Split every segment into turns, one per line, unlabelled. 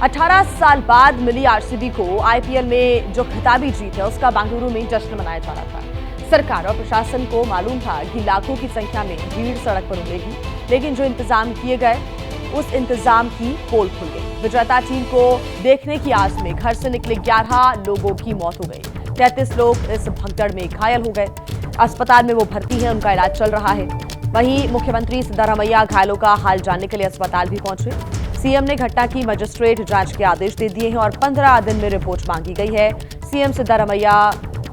18 साल बाद मिली आरसीबी को आईपीएल में जो खिताबी जीत है उसका बेंगलुरु में जश्न मनाया जा रहा था। सरकार और प्रशासन को मालूम था कि लाखों की संख्या में भीड़ सड़क पर उमड़ेगी, लेकिन जो इंतजाम किए गए उस इंतजाम की पोल खुल गई। विजेता टीम को देखने की आस में घर से निकले 11 लोगों की मौत हो गई। 33 लोग इस भगदड़ में घायल हो गए। अस्पताल में वो भर्ती है, उनका इलाज चल रहा है। वहीं मुख्यमंत्री सिद्धारमैया घायलों का हाल जानने के लिए अस्पताल भी पहुंचे। सीएम ने घटना की मजिस्ट्रेट जांच के आदेश दे दिए हैं और 15 दिन में रिपोर्ट मांगी गई है। सीएम सिद्धारमैया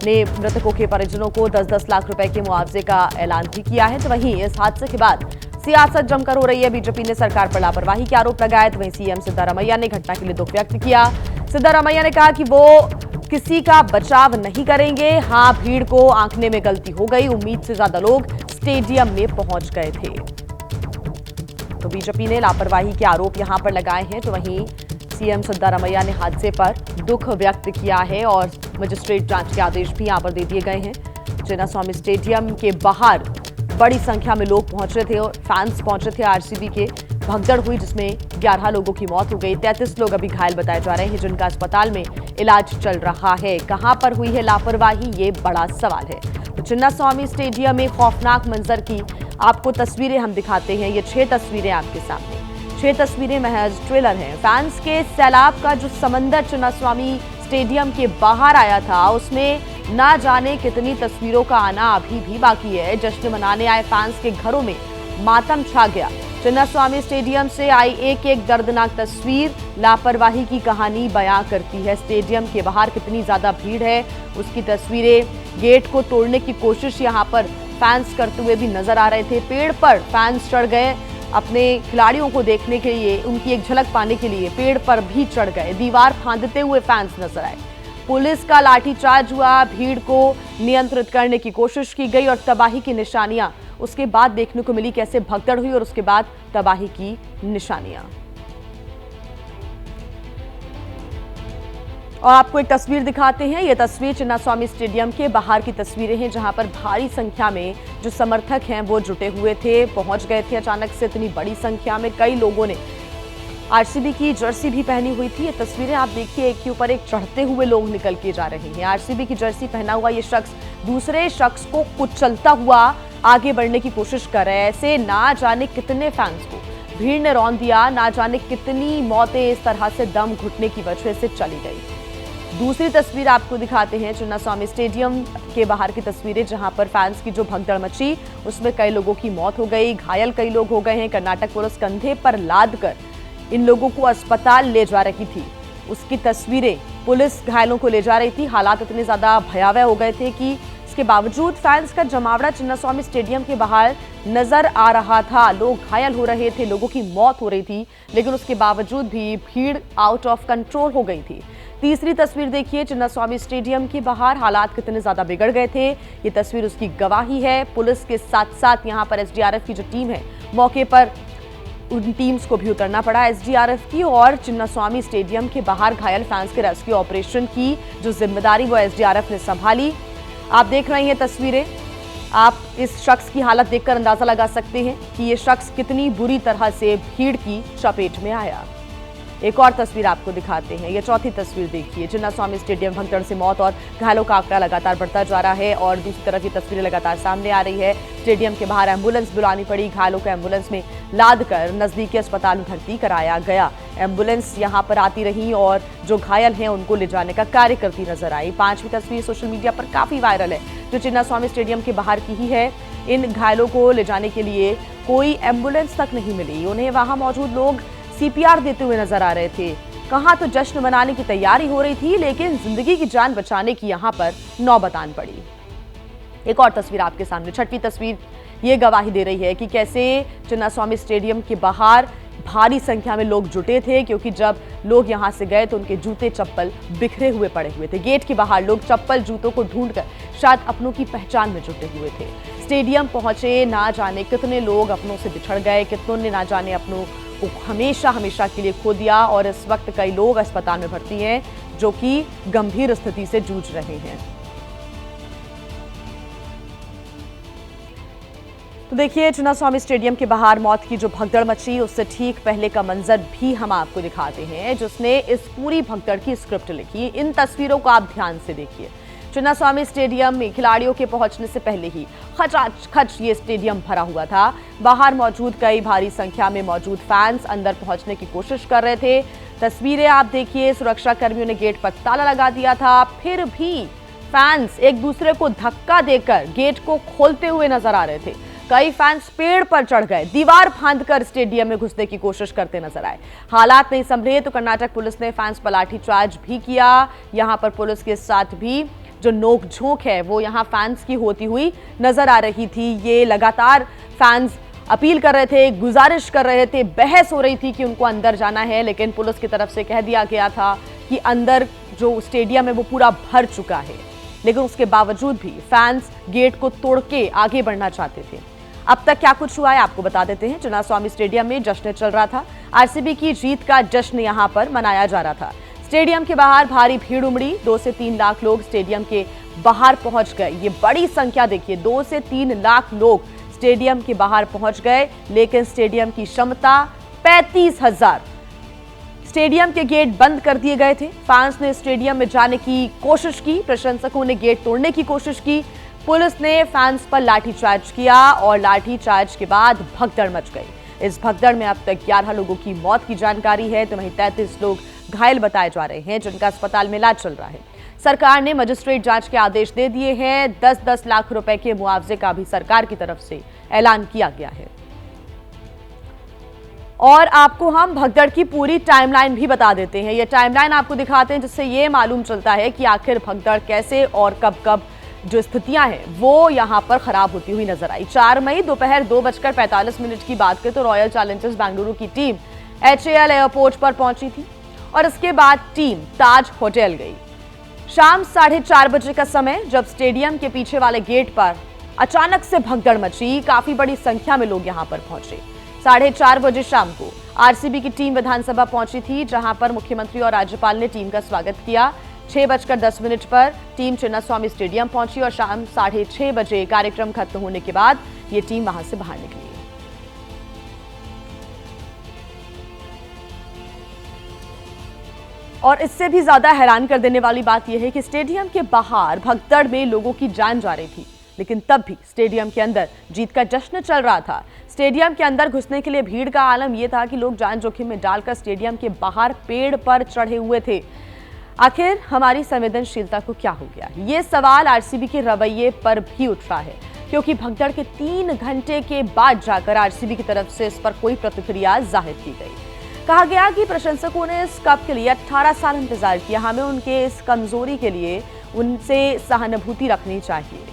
ने मृतकों के परिजनों को 10-10 लाख रुपए के मुआवजे का ऐलान भी किया है। तो वहीं इस हादसे के बाद सियासत जमकर हो रही है। बीजेपी ने सरकार पर लापरवाही के आरोप लगाए। तो वहीं सीएम सिद्धारमैया ने घटना के लिए दुख व्यक्त किया। सिद्धारमैया ने कहा कि वो किसी का बचाव नहीं करेंगे। हाँ, भीड़ को आंकने में गलती हो गई। उम्मीद से ज्यादा लोग स्टेडियम में पहुंच गए थे। तो बीजेपी ने लापरवाही के आरोप यहां पर लगाए हैं। तो वहीं सीएम सिद्धारमैया ने हादसे पर दुख व्यक्त किया है और मजिस्ट्रेट जांच के आदेश भी यहां पर दे दिए गए हैं। चिन्नास्वामी स्टेडियम के बाहर बड़ी संख्या में लोग पहुंच रहे थे और फैंस पहुंचे थे। आरसीबी के भगदड़ हुई जिसमें 11 लोगों की मौत हो गई। 33 लोग अभी घायल बताए जा रहे हैं, जिनका अस्पताल में इलाज चल रहा है। कहां पर हुई है लापरवाही, ये बड़ा सवाल है। तो चिन्नास्वामी स्टेडियम में खौफनाक मंजर की आपको तस्वीरें हम दिखाते हैं। ये 6 तस्वीरें आपके सामने, 6 तस्वीरें महज ट्रेलर हैं। फैंस के सैलाब का जो समंदर चिन्नास्वामी स्टेडियम के बाहर आया था, उसमें ना जाने कितनी तस्वीरों का आना अभी भी बाकी है। जश्न मनाने आए फैंस के घरों में मातम छा गया। चिन्नास्वामी स्टेडियम से आई एक एक दर्दनाक तस्वीर लापरवाही की कहानी बयां करती है। स्टेडियम के बाहर कितनी ज्यादा भीड़ है उसकी तस्वीरें, गेट को तोड़ने की कोशिश यहां पर फैंस करते हुए भी नजर आ रहे थे। पेड़ पर फैंस चढ़ गए अपने खिलाड़ियों को देखने के लिए, उनकी एक झलक पाने के लिए पेड़ पर भी चढ़ गए। दीवार फांदते हुए फैंस नजर आए। पुलिस का लाठीचार्ज हुआ, भीड़ को नियंत्रित करने की कोशिश की गई और तबाही की निशानियां उसके बाद देखने को मिली। कैसे भगदड़ हुई और उसके बाद तबाही की निशानियां। और आपको एक तस्वीर दिखाते हैं। ये तस्वीर चिन्नास्वामी स्टेडियम के बाहर की तस्वीरें हैं, जहां पर भारी संख्या में जो समर्थक हैं वो जुटे हुए थे, पहुंच गए थे। अचानक से इतनी बड़ी संख्या में कई लोगों ने आरसीबी की जर्सी भी पहनी हुई थी। ये तस्वीरें आप देखिए, एक के ऊपर एक चढ़ते हुए लोग निकल के जा रहे हैं। आरसीबी की जर्सी पहना हुआ ये शख्स दूसरे शख्स को कुचलता हुआ आगे बढ़ने की कोशिश कर रहे हैं। ऐसे ना जाने कितने फैंस को भीड़ ने रौंद दिया, ना जाने कितनी मौतें इस तरह से दम घुटने की वजह से चली गई। दूसरी तस्वीर आपको दिखाते हैं चिन्नास्वामी स्टेडियम के बाहर की तस्वीरें, जहां पर फैंस की जो भगदड़ मची उसमें कई लोगों की मौत हो गई, घायल कई लोग हो गए हैं। कर्नाटक पुलिस कंधे पर लाद कर इन लोगों को अस्पताल ले जा रही थी, उसकी तस्वीरें, पुलिस घायलों को ले जा रही थी। हालात इतने ज्यादा भयावह हो गए थे कि इसके बावजूद फैंस का जमावड़ा चिन्नास्वामी स्टेडियम के बाहर नजर आ रहा था। लोग घायल हो रहे थे, लोगों की मौत हो रही थी, लेकिन उसके बावजूद भी भीड़ आउट ऑफ कंट्रोल हो गई थी। तीसरी तस्वीर देखिए, चिन्नास्वामी स्टेडियम के बाहर हालात कितने ज्यादा बिगड़ गए थे, ये तस्वीर उसकी गवाही है। पुलिस के साथ साथ यहाँ पर एसडीआरएफ की जो टीम है, मौके पर उन टीम्स को भी उतरना पड़ा एसडीआरएफ की। और चिन्नास्वामी स्टेडियम के बाहर घायल फैंस के रेस्क्यू ऑपरेशन की जो जिम्मेदारी वो एसडीआरएफ ने संभाली। आप देख रहे हैं तस्वीरें, आप इस शख्स की हालत देखकर अंदाजा लगा सकते हैं कि ये शख्स कितनी बुरी तरह से भीड़ की चपेट में आया। एक और तस्वीर आपको दिखाते हैं, ये चौथी तस्वीर देखिए। चिन्नास्वामी स्टेडियम भगदड़ से मौत और घायलों का आंकड़ा लगातार बढ़ता जा रहा है और दूसरी तरफ ये तस्वीरें लगातार सामने आ रही है। स्टेडियम के बाहर एम्बुलेंस बुलानी पड़ी, घायलों को एम्बुलेंस में लाद कर नजदीकी अस्पताल में भर्ती कराया गया। एम्बुलेंस यहां पर आती रही और जो घायल हैं उनको ले जाने का कार्य करती नजर आई। 5वीं तस्वीर सोशल मीडिया पर काफी वायरल है, जो चिन्नास्वामी स्टेडियम के बाहर की ही है। इन घायलों को ले जाने के लिए कोई एम्बुलेंस तक नहीं मिली, उन्हें वहां मौजूद लोग सीपीआर देते हुए नजर आ रहे थे। कहां तो जश्न मनाने की तैयारी हो रही थी, लेकिन जिंदगी की जान बचाने की यहां पर नौबत आन पड़ी। एक और तस्वीर आपके सामने, 6वीं तस्वीर, ये गवाही दे रही है कि कैसे चिन्नास्वामी स्टेडियम के बाहर भारी संख्या में लोग जुटे थे, क्योंकि जब लोग यहां से गए तो उनके जूते चप्पल बिखरे हुए पड़े हुए थे। गेट के बाहर लोग चप्पल जूतों को ढूंढकर शायद अपनों की पहचान में जुटे हुए थे। स्टेडियम पहुंचे, ना जाने कितने लोग अपनों से बिछड़ गए, कितनों ने ना जाने अपनों को हमेशा हमेशा के लिए खो दिया। और इस वक्त कई लोग अस्पताल में भर्ती हैं जो कि गंभीर स्थिति से जूझ रहे हैं। तो देखिए, चिन्नास्वामी स्टेडियम के बाहर मौत की जो भगदड़ मची, उससे ठीक पहले का मंजर भी हम आपको दिखाते हैं, जिसने इस पूरी भगदड़ की स्क्रिप्ट लिखी। इन तस्वीरों को आप ध्यान से देखिए। चिन्नास्वामी स्टेडियम में खिलाड़ियों के पहुंचने से पहले ही खचाखच ये स्टेडियम भरा हुआ था। बाहर मौजूद कई भारी संख्या में मौजूद फैंस अंदर पहुंचने की कोशिश कर रहे थे। तस्वीरें आप देखिए, सुरक्षा कर्मियों ने गेट पर ताला लगा दिया था, फिर भी फैंस एक दूसरे को धक्का देकर गेट को खोलते हुए नजर आ रहे थे। कई फैंस पेड़ पर चढ़ गए, दीवार फांदकर स्टेडियम में घुसने की कोशिश करते नजर आए। हालात नहीं संभले तो कर्नाटक पुलिस ने फैंस पर लाठीचार्ज भी किया। यहां पर पुलिस के साथ भी जो नोकझोंक है वो यहां फैंस की होती हुई नजर आ रही थी। ये लगातार फैंस अपील कर रहे थे, गुजारिश कर रहे थे, बहस हो रही थी कि उनको अंदर जाना है, लेकिन पुलिस की तरफ से कह दिया गया था कि अंदर जो स्टेडियम है वो पूरा भर चुका है। लेकिन उसके बावजूद भी फैंस गेट को तोड़ के आगे बढ़ना चाहते थे। अब तक क्या कुछ हुआ है आपको बता देते हैं। चिन्नास्वामी स्टेडियम में जश्न चल रहा था। आरसीबी की जीत का जश्न यहां पर मनाया जा रहा था। स्टेडियम के बाहर भारी भीड़ उमड़ी। 2 से 3 लाख लोग स्टेडियम के बाहर पहुंच गए। ये बड़ी संख्या देखिए, 2 से 3 लाख लोग स्टेडियम के बाहर पहुंच गए, लेकिन स्टेडियम की क्षमता 35,000। स्टेडियम के गेट बंद कर दिए गए थे। फैंस ने स्टेडियम में जाने की कोशिश की, प्रशंसकों ने गेट तोड़ने की कोशिश की। पुलिस ने फैंस पर लाठीचार्ज किया और लाठीचार्ज के बाद भगदड़ मच गई। इस भगदड़ में अब तक 11 लोगों की मौत की जानकारी है, तो वहीं 33 लोग घायल बताए जा रहे हैं, जिनका अस्पताल में इलाज चल रहा है। सरकार ने मजिस्ट्रेट जांच के आदेश दे दिए हैं। 10-10 लाख रुपए के मुआवजे का भी सरकार की तरफ से ऐलान किया गया है। और आपको हम भगदड़ की पूरी टाइमलाइन भी बता देते हैं। ये टाइमलाइन आपको दिखाते हैं, जिससे ये मालूम चलता है कि आखिर भगदड़ कैसे और कब कब जो स्थितियां हैं वो यहां पर खराब होती हुई नजर आई। 4 मई दोपहर 2:45 की बात करें तो रॉयल चैलेंजर्स बेंगलुरु की टीम HAL एयरपोर्ट पर पहुंची थी और इसके बाद टीम ताज होटल गई। शाम 4:30 बजे का समय, जब स्टेडियम के पीछे वाले गेट पर अचानक से भगदड़ मची। काफी बड़ी संख्या में लोग यहां पर पहुंचे। 4:30 बजे शाम को आरसीबी की टीम विधानसभा पहुंची थी, जहां पर मुख्यमंत्री और राज्यपाल ने टीम का स्वागत किया। 6:10 पर टीम चिन्नास्वामी स्टेडियम पहुंची और शाम 6:30 बजे कार्यक्रम खत्म होने के बाद ये टीम वहां से बाहर निकली। और इससे भी ज्यादा हैरान कर देने वाली बात यह है कि स्टेडियम के बाहर भगदड़ में लोगों की जान जा रही थी, लेकिन तब भी स्टेडियम के अंदर जीत का जश्न चल रहा था। स्टेडियम के अंदर घुसने के लिए भीड़ का आलम यह था कि लोग जान जोखिम में डालकर स्टेडियम के बाहर पेड़ पर चढ़े हुए थे। आखिर हमारी संवेदनशीलता को क्या हो गया? ये सवाल आरसीबी के रवैये पर भी उठ रहा है, क्योंकि भगदड़ के 3 घंटे के बाद जाकर आरसीबी की तरफ से इस पर कोई प्रतिक्रिया जाहिर की गई। कहा गया कि प्रशंसकों ने इस कप के लिए 18 साल इंतजार किया, हमें उनके इस कमजोरी के लिए उनसे सहानुभूति रखनी चाहिए।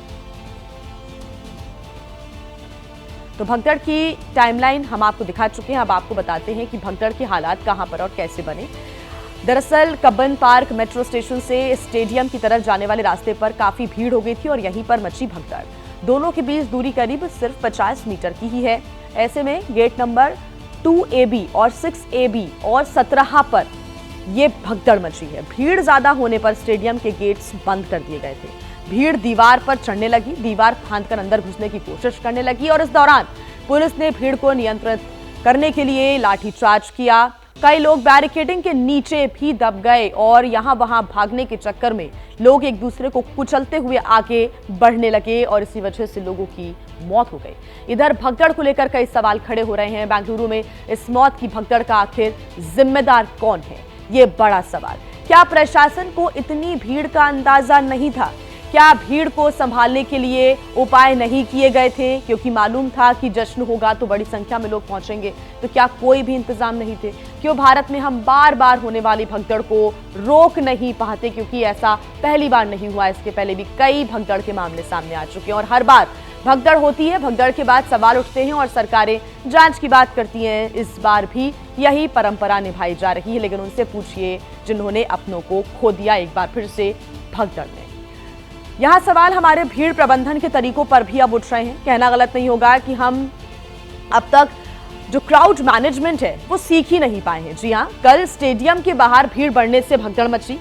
तो भगदड़ की टाइमलाइन हम आपको दिखा चुके हैं। अब आपको बताते हैं कि भगदड़ के हालात कहां पर और कैसे बने। दरअसल कब्बन पार्क मेट्रो स्टेशन से स्टेडियम की तरफ जाने वाले रास्ते पर काफी भीड़ हो गई थी और यहीं पर मची भगदड़। दोनों के बीच दूरी करीब सिर्फ 50 मीटर की ही है। ऐसे में गेट नंबर 2AB और 6AB और 17 पर यह भगदड़ मची है। भीड़ ज्यादा होने पर स्टेडियम के गेट्स बंद कर दिए गए थे। भीड़ दीवार पर चढ़ने लगी, दीवार फांदकर अंदर घुसने की कोशिश करने लगी और इस दौरान पुलिस ने भीड़ को नियंत्रित करने के लिए लाठीचार्ज किया। कई लोग बैरिकेडिंग के नीचे भी दब गए और यहां वहां भागने के चक्कर में लोग एक दूसरे को कुचलते हुए आगे बढ़ने लगे और इसी वजह से लोगों की मौत हो गई। इधर भगदड़ को लेकर कई सवाल खड़े हो रहे हैं। बेंगलुरु में इस मौत की भगदड़ का आखिर जिम्मेदार कौन है, ये बड़ा सवाल। क्या प्रशासन को इतनी भीड़ का अंदाजा नहीं था? क्या भीड़ को संभालने के लिए उपाय नहीं किए गए थे, क्योंकि मालूम था कि जश्न होगा तो बड़ी संख्या में लोग पहुंचेंगे? तो क्या कोई भी इंतजाम नहीं थे? क्यों भारत में हम बार बार होने वाली भगदड़ को रोक नहीं पाते? क्योंकि ऐसा पहली बार नहीं हुआ, इसके पहले भी कई भगदड़ के मामले सामने आ चुके हैं और हर बार भगदड़ होती है, भगदड़ के बाद सवाल उठते हैं और सरकारें जांच की बात करती हैं। इस बार भी यही परंपरा निभाई जा रही है, लेकिन उनसे पूछिए जिन्होंने अपनों को खो दिया एक बार फिर से भगदड़ में। यहां सवाल हमारे भीड़ प्रबंधन के तरीकों पर भी अब उठ रहे हैं। कहना गलत नहीं होगा कि हम अब तक जो क्राउड मैनेजमेंट है वो सीख ही नहीं पाए हैं। जी हां, कल स्टेडियम के बाहर भीड़ बढ़ने से भगदड़ मची।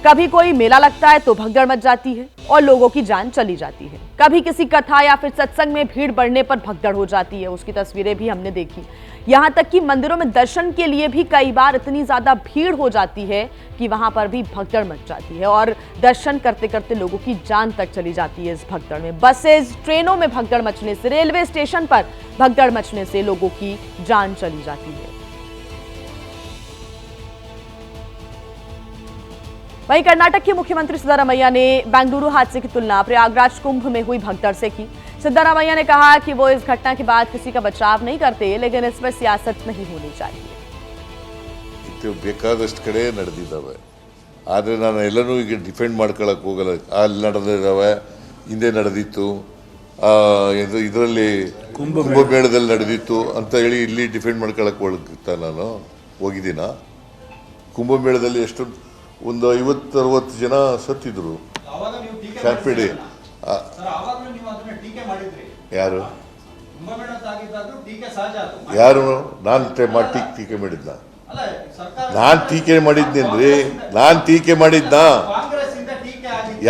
कभी कोई मेला लगता है तो भगदड़ मच जाती है और लोगों की जान चली जाती है। कभी किसी कथा या फिर सत्संग में भीड़ बढ़ने पर भगदड़ हो जाती है, उसकी तस्वीरें भी हमने देखी। यहां तक कि मंदिरों में दर्शन के लिए भी कई बार इतनी ज्यादा भीड़ हो जाती है कि वहां पर भी भगदड़ मच जाती है और दर्शन करते करते लोगों की जान तक चली जाती है इस भगदड़ में। बसेस, ट्रेनों में भगदड़ मचने से, रेलवे स्टेशन पर भगदड़ मचने से लोगों की जान चली जाती है। वहीं कर्नाटक के मुख्यमंत्री सिद्धारमैया ने बेंगलुरु हादसे की तुलना प्रयागराज कुंभ में हुई भगदड़ से की। सिद्धारमैया ने कहा कि वो इस घटना के बाद किसी का बचाव नहीं करते, लेकिन इस पर सियासत नहीं होनी चाहिए।
ಬೇಕಾದಷ್ಟು ಕಡೆ ನಡೆದಿದ್ದಾವೆ, ಆದರೆ ನಾನು ಎಲ್ಲನೂ ಈಗ ಡಿಫೆಂಡ್ ಮಾಡ್ಕೊಳ್ಳೋಕೆ ಹೋಗಲ್ಲ. ಅಲ್ಲಿ ನಡೆದಿದ್ದಾವೆ, ಹಿಂದೆ ನಡೆದಿತ್ತು, ಇದರಲ್ಲಿ ಕುಂಭಮೇಳದಲ್ಲಿ ನಡೆದಿತ್ತು ಅಂತ ಹೇಳಿ ಇಲ್ಲಿ ಡಿಫೆಂಡ್ ಮಾಡ್ಕೊಳ್ಳೋಕೆ ಹೋಗ್ತಾ ನಾನು ಹೋಗಿದ್ದೀನ. ಕುಂಭಮೇಳದಲ್ಲಿ ಎಷ್ಟು ಒಂದು 50-60 ಜನ ಸತ್ತಿದ್ರು. ಶಾರ್ಪಿಡಿ ಯಾರು ಯಾರು ನಾನು ಟೀಕೆ ಮಾಡಿದ್ನ? ನಾನು ಟೀಕೆ ಮಾಡಿದ್ನೇನ್ರಿ? ನಾನು ಟೀಕೆ ಮಾಡಿದ್ನ?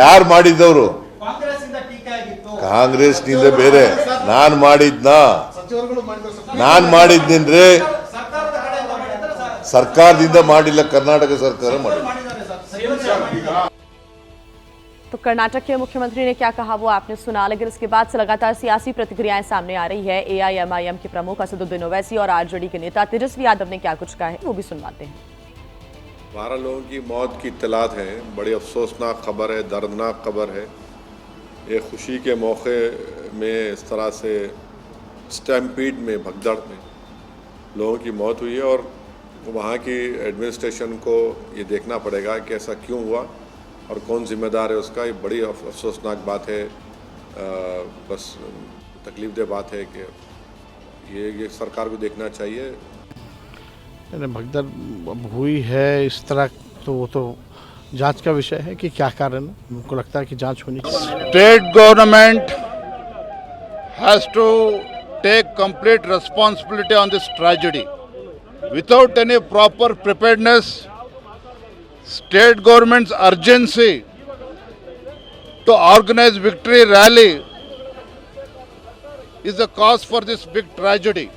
ಯಾರು ಮಾಡಿದ್ದವರು? ಕಾಂಗ್ರೆಸ್ನಿಂದ ಬೇರೆ. ನಾನು ಮಾಡಿದ್ನ? ನಾನು ಮಾಡಿದ್ನೇನ್ರಿ? ಸರ್ಕಾರದಿಂದ ಮಾಡಿಲ್ಲ, ಕರ್ನಾಟಕ ಸರ್ಕಾರ ಮಾಡಿಲ್ಲ.
तो कर्नाटक के मुख्यमंत्री ने क्या कहा वो आपने सुना, लेकिन इसके बाद से लगातार सियासी प्रतिक्रियाएं सामने आ रही है। एआईएमआईएम के प्रमुख असदुद्दीन ओवैसी और आरजेडी के नेता तेजस्वी यादव ने क्या कुछ कहा है वो भी सुनवाते हैं।
12 लोगों की मौत की इत्तलात है, बड़ी अफसोसनाक खबर है, दर्दनाक खबर है। ये खुशी के मौके में इस तरह से स्टैम्पीड में, भगदड़ में लोगों की मौत हुई है और वहाँ की एडमिनिस्ट्रेशन को ये देखना पड़ेगा कि ऐसा क्यों हुआ और कौन जिम्मेदार है उसका। ये बड़ी अफसोसनाक बात है, बस तकलीफदेह बात है कि ये सरकार को देखना चाहिए।
भगदड़ हुई है इस तरह, तो वो तो जांच का विषय है कि क्या कारण है। मुझको लगता है कि जांच होनी चाहिए।
State government has to take complete responsibility on this tragedy. Without any proper preparedness, state government's urgency to organize victory rally is the cause for this big tragedy.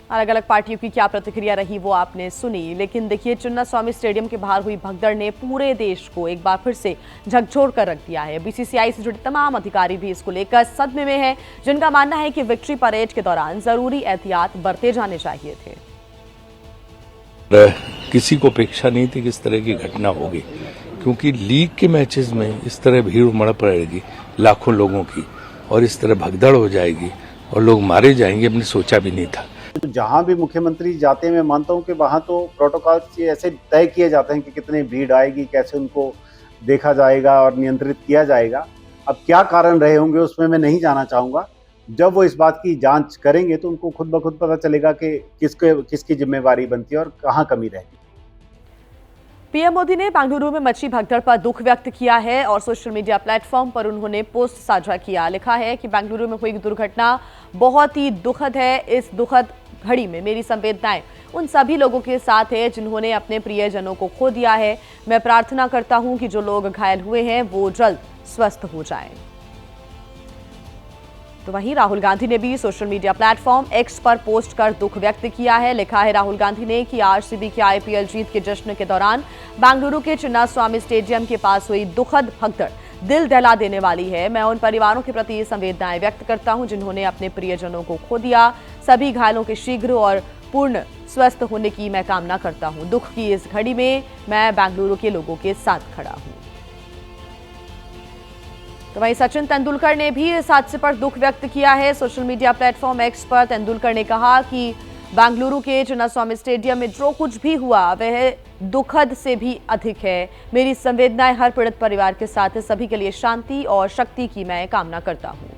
अलग अलग पार्टियों की क्या प्रतिक्रिया रही वो आपने सुनी, लेकिन देखिए चिन्नास्वामी स्टेडियम के बाहर हुई भगदड़ ने पूरे देश को एक बार फिर से झकझोर कर रख दिया है। बीसीसीआई से जुड़े तमाम अधिकारी भी इसको लेकर सदमे में हैं, जिनका मानना है कि विक्ट्री परेड के दौरान जरूरी एहतियात बरते जाने चाहिए थे।
किसी को अपेक्षा नहीं थी कि इस तरह की घटना होगी, क्योंकि लीग के मैचेस में इस तरह भीड़ उमड़ पड़ेगी लाखों लोगों की और इस तरह भगदड़ हो जाएगी और लोग मारे जाएंगे, हमने सोचा भी नहीं था।
जहां भी मुख्यमंत्री जाते हैं, मैं मानता हूं कि वहां तो प्रोटोकॉल ऐसे तय किए जाते हैं कि कितनी भीड़ आएगी, कैसे उनको देखा जाएगा और नियंत्रित किया जाएगा। अब क्या कारण रहे होंगे उसमें मैं नहीं जाना चाहूँगा। जब वो इस बात की जांच करेंगे तो उनको खुद ब खुद पता चलेगा कि किसकी जिम्मेवारी बनती है और कहाँ कमी रहेगी।
पीएम मोदी ने बेंगलुरु में मची भगदड़ पर दुख व्यक्त किया है और सोशल मीडिया प्लेटफॉर्म पर उन्होंने पोस्ट साझा किया। लिखा है कि बेंगलुरु में हुई दुर्घटना बहुत ही दुखद है। इस दुखद घड़ी में मेरी संवेदनाएं उन सभी लोगों के साथ है जिन्होंने अपने प्रियजनों को खो दिया है। मैं प्रार्थना करता हूं कि जो लोग घायल हुए हैं वो जल्द स्वस्थ हो जाएं। तो वहीं राहुल गांधी ने भी सोशल मीडिया प्लेटफॉर्म एक्स पर पोस्ट कर दुख व्यक्त किया है। लिखा है राहुल गांधी ने कि आरसीबी की आईपीएल जीत के जश्न के दौरान बेंगलुरु के चिन्नास्वामी स्टेडियम के पास हुई दुखद भगदड़ दिल दहला देने वाली है। मैं उन परिवारों के प्रति संवेदनाएं व्यक्त करता हूं जिन्होंने अपने प्रियजनों को खो दिया। सभी घायलों के शीघ्र और पूर्ण स्वस्थ होने की मैं कामना करता हूं। दुख की इस घड़ी में मैं बेंगलुरु के लोगों के साथ खड़ा हूं। तो वहीं सचिन तेंदुलकर ने भी इस हादसे पर दुख व्यक्त किया है। सोशल मीडिया प्लेटफॉर्म एक्स पर तेंदुलकर ने कहा कि बेंगलुरु के चिन्नास्वामी स्टेडियम में जो कुछ भी हुआ वह दुखद से भी अधिक है। मेरी संवेदनाएं हर पीड़ित परिवार के साथ है। सभी के लिए शांति और शक्ति की मैं कामना करता हूं।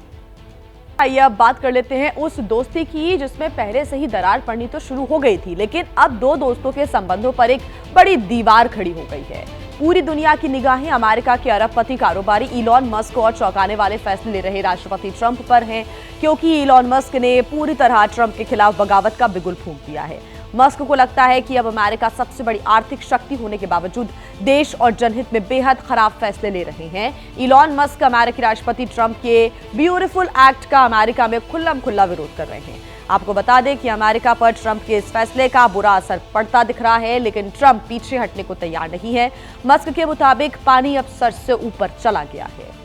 आइए अब बात कर लेते हैं उस दोस्ती की जिसमें पहले से ही दरार पड़नी तो शुरू हो गई थी, लेकिन अब दो दोस्तों के संबंधों पर एक बड़ी दीवार खड़ी हो गई है। पूरी दुनिया की निगाहें अमेरिका के अरबपति कारोबारी इलॉन मस्क और चौंकाने वाले फैसले ले रहे राष्ट्रपति ट्रंप पर हैं, क्योंकि इलॉन मस्क ने पूरी तरह ट्रंप के खिलाफ बगावत का बिगुल फूंक दिया है। मस्क को लगता है कि अब अमेरिका सबसे बड़ी आर्थिक शक्ति होने के बावजूद देश और जनहित में बेहद खराब फैसले ले रहे हैं। इलॉन मस्क अमेरिकी राष्ट्रपति ट्रंप के ब्यूटीफुल एक्ट का अमेरिका में खुल्लम खुल्ला विरोध कर रहे हैं। आपको बता दें कि अमेरिका पर ट्रंप के इस फैसले का बुरा असर पड़ता दिख रहा है, लेकिन ट्रंप पीछे हटने को तैयार नहीं है। मस्क के मुताबिक पानी अब सर से ऊपर चला गया है।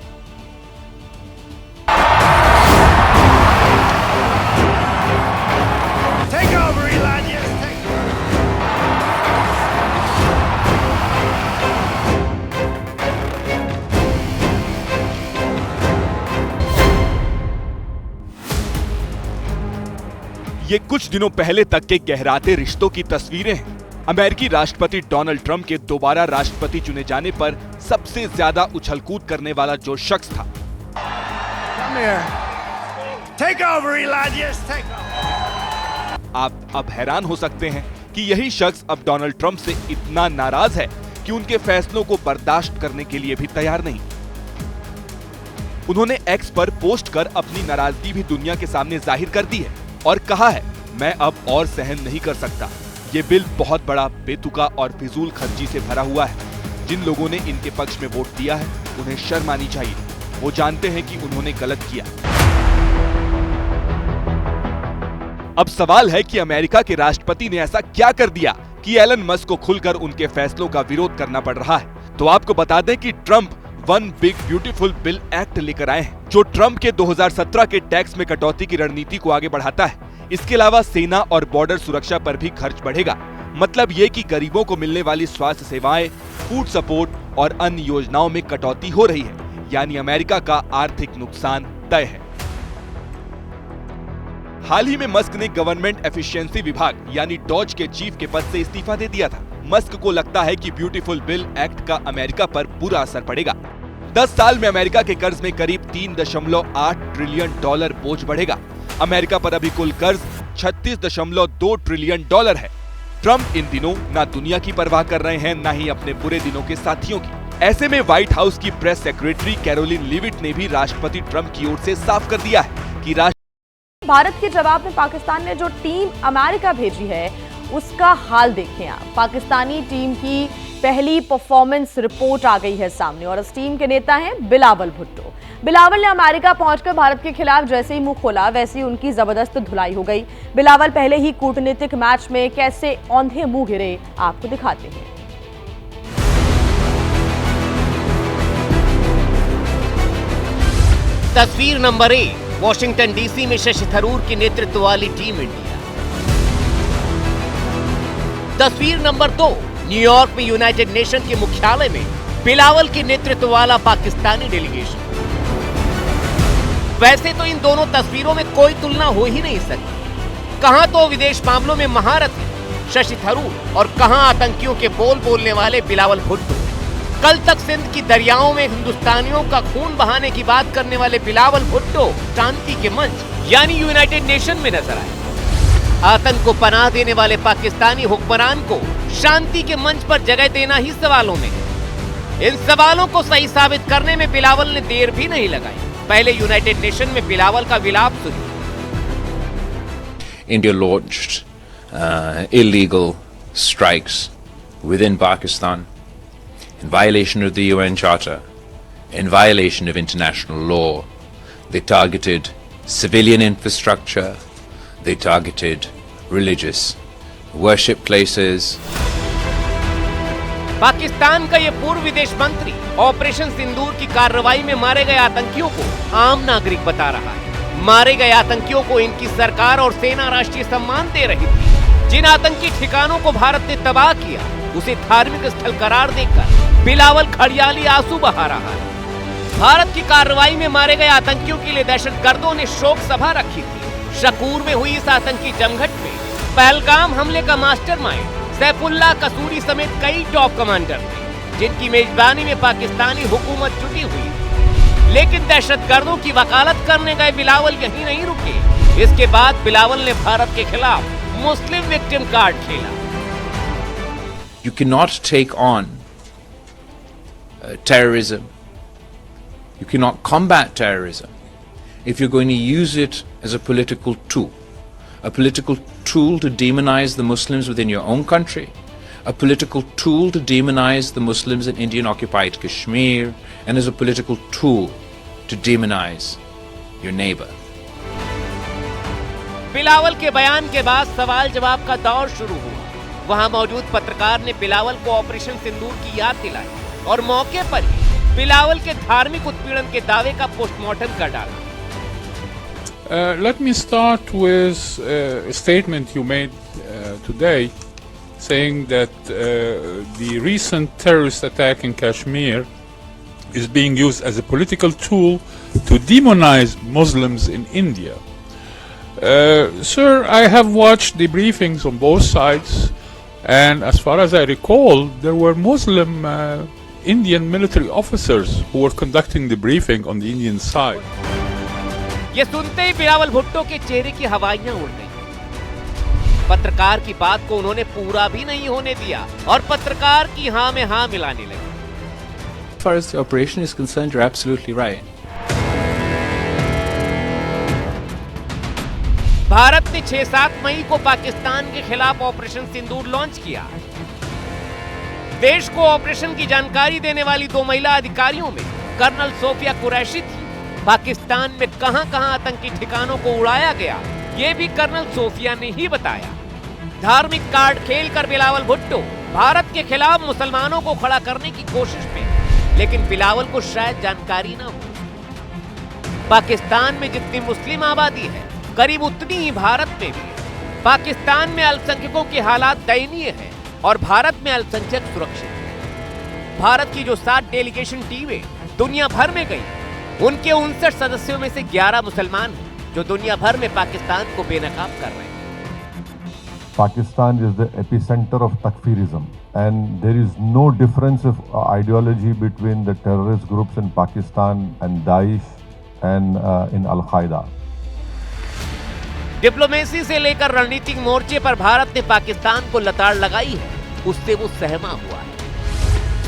ये कुछ दिनों पहले तक के गहराते रिश्तों की तस्वीरें हैं। अमेरिकी राष्ट्रपति डोनाल्ड ट्रंप के दोबारा राष्ट्रपति चुने जाने पर सबसे ज्यादा उछलकूद करने वाला जो शख्स था, आप अब हैरान हो सकते हैं कि यही शख्स अब डोनाल्ड ट्रंप से इतना नाराज है कि उनके फैसलों को बर्दाश्त करने के लिए भी तैयार नहीं। उन्होंने एक्स पर पोस्ट कर अपनी नाराजगी भी दुनिया के सामने जाहिर कर दी है और कहा है, मैं अब और सहन नहीं कर सकता। ये बिल बहुत बड़ा, बेतुका और फिजूल खर्ची से भरा हुआ है। जिन लोगों ने इनके पक्ष में वोट दिया है उन्हें शर्म आनी चाहिए। वो जानते हैं कि उन्होंने गलत किया। अब सवाल है कि अमेरिका के राष्ट्रपति ने ऐसा क्या कर दिया कि एलन मस्क को खुलकर उनके फैसलों का विरोध करना पड़ रहा है। तो आपको बता दें कि Trump one big beautiful bill act लेकर आए हैं, जो ट्रंप के 2017 के टैक्स में कटौती की रणनीति को आगे बढ़ाता है। इसके अलावा सेना और बॉर्डर सुरक्षा पर भी खर्च बढ़ेगा। मतलब ये कि गरीबों को मिलने वाली स्वास्थ्य सेवाएं, फूड सपोर्ट और अन्य योजनाओं में कटौती हो रही है। यानी अमेरिका का आर्थिक नुकसान तय है। हाल ही में मस्क ने गवर्नमेंट एफिशिएंसी विभाग यानी डॉज के चीफ के पद से इस्तीफा दे दिया था। मस्क को लगता है कि ब्यूटीफुल बिल एक्ट का अमेरिका पर बुरा असर पड़ेगा। 10 साल में अमेरिका के कर्ज में करीब 3.8 ट्रिलियन डॉलर बोझ बढ़ेगा। अमेरिका पर अभी कुल कर्ज 36.2 ट्रिलियन डॉलर है। ट्रंप इन दिनों ना दुनिया की परवाह कर रहे हैं, ना ही अपने बुरे दिनों के साथियों की। ऐसे में व्हाइट हाउस की प्रेस सेक्रेटरी कैरोलिन लीविट ने भी राष्ट्रपति ट्रंप की ओर से साफ कर दिया है कि
भारत के जवाब में पाकिस्तान ने जो टीम अमेरिका भेजी है उसका हाल देखें आप। पाकिस्तानी टीम की पहली परफॉर्मेंस रिपोर्ट आ गई है सामने और इस टीम के नेता हैं बिलावल भुट्टो। बिलावल ने अमेरिका पहुंचकर भारत के खिलाफ जैसे ही मुंह खोला वैसे ही उनकी जबरदस्त धुलाई हो गई। बिलावल पहले ही कूटनीतिक मैच में कैसे औंधे मुंह गिरे आपको दिखाते हैं।
तस्वीर नंबर 1, वॉशिंगटन डीसी में शशि थरूर की नेतृत्व वाली टीम इंडिया। तस्वीर नंबर 2, न्यूयॉर्क में यूनाइटेड नेशन के मुख्यालय में बिलावल के नेतृत्व वाला पाकिस्तानी डेलीगेशन। वैसे तो इन दोनों तस्वीरों में कोई तुलना हो ही नहीं सकती। कहां तो विदेश मामलों में महारत है शशि थरूर और कहां आतंकियों के बोल बोलने वाले बिलावल भुट्टो। कल तक सिंध की दरियाओं में हिंदुस्तानियों का खून बहाने की बात करने वाले बिलावल भुट्टो शांति के मंच यानी यूनाइटेड नेशन में नजर आए। आतंक को पनाह देने वाले पाकिस्तानी हुक्मरान को शांति के मंच पर जगह देना ही सवालों में है। इन सवालों को सही साबित करने में बिलावल ने देर भी नहीं लगाई। पहले यूनाइटेड नेशन में बिलावल का विलाप सुनिए।
India launched illegal strikes within Pakistan in violation of the UN Charter, in violation of international law. They targeted civilian infrastructure, they targeted religious worship places.
Pakistan का ये पूर्व विदेश मंत्री ऑपरेशन सिंदूर की कार्रवाई में मारे गए आतंकियों को आम नागरिक बता रहा है। मारे गए आतंकियों को इनकी सरकार और सेना राष्ट्रीय सम्मान दे रही थी। जिन आतंकी ठिकानों को भारत ने तबाह किया उसे धार्मिक स्थल करार देकर बिलावल खड़ियाली आंसू बहा रहा है। भारत की कार्रवाई में मारे गए आतंकियों के लिए दहशतगर्दों ने शोक सभा रखी थी। शकूर में हुई इस आतंकी जमघट में पहलगाम हमले का मास्टरमाइंड सैफुल्लाह कसूरी समेत कई टॉप कमांडर थे, जिनकी मेजबानी में पाकिस्तानी हुकूमत जुटी हुई। लेकिन दहशतगर्दों की वकालत करने गए बिलावल यहीं नहीं रुके। इसके बाद बिलावल ने भारत के खिलाफ मुस्लिम विक्टिम कार्ड खेला।
You cannot take on terrorism. You cannot combat terrorism if you're going to use it as a political tool. a political tool to demonize the Muslims within your own country, a political tool to demonize the Muslims in Indian-occupied Kashmir, and as a political tool to demonize your neighbor.
Bilawal के बयान के बाद सवाल जवाब का दौर शुरू हुआ। वहां मौजूद पत्रकार ने बिलावल को ऑपरेशन सिंदूर की याद दिलाई और मौके पर ही बिलावल के धार्मिक उत्पीड़न के दावे का पोस्टमार्टम कर डाला।
Let me start with a statement you made today, saying that the recent terrorist attack in Kashmir is being used as a political tool to demonize Muslims in India. Sir, I have watched the briefings on both sides, and as far as I recall, there were Muslim Indian military officers who were conducting the briefing on the Indian side.
ये सुनते ही बिलावल भुट्टो के चेहरे की हवाइयां उड़ गईं। पत्रकार की बात को उन्होंने पूरा भी नहीं होने दिया और पत्रकार की हाँ में हाँ मिलाने लगे।
As far as the operation is concerned, you're absolutely right.
Bharat ने 6-7 मई को पाकिस्तान के खिलाफ ऑपरेशन सिंदूर लॉन्च किया। देश को ऑपरेशन की जानकारी देने वाली 2 महिला अधिकारियों में कर्नल सोफिया कुरैशी थी। पाकिस्तान में कहां-कहां आतंकी ठिकानों को उड़ाया गया, ये भी कर्नल सोफिया ने ही बताया। धार्मिक कार्ड खेलकर बिलावल भुट्टो भारत के खिलाफ मुसलमानों को खड़ा करने की कोशिश में, लेकिन बिलावल को शायद जानकारी ना हो। पाकिस्तान में जितनी मुस्लिम आबादी है, करीब उतनी ही भारत में भी है। पाकिस्तान में अल्पसंख्यकों के हालात दयनीय है और भारत में अल्पसंख्यक सुरक्षित है। भारत की जो 7 डेलीगेशन टीमें दुनिया भर में गई, उनके 59 सदस्यों में से 11 मुसलमान हैं, जो दुनिया भर में पाकिस्तान को बेनकाब कर रहे हैं।
Pakistan is the epicenter of Takfirism, and there is no difference of ideology between the terrorist groups in Pakistan and Daesh and in Al-Qaeda.
Diplomacy से लेकर रणनीतिक मोर्चे पर भारत ने पाकिस्तान को लताड़ लगाई है, उससे वो सहमा हुआ है।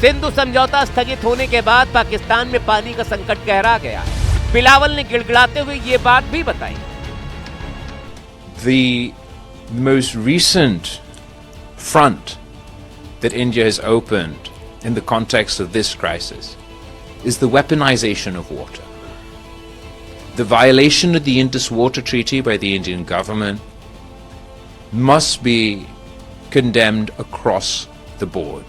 सिंधु समझौता स्थगित होने के बाद पाकिस्तान में पानी का संकट गहरा गया। बिलावल ने गिड़गिड़ाते हुए ये बात भी बताई।
The most recent front that India has opened in the context of this crisis is the weaponization of water. The violation of the Indus Water Treaty by the Indian government must be condemned across the board.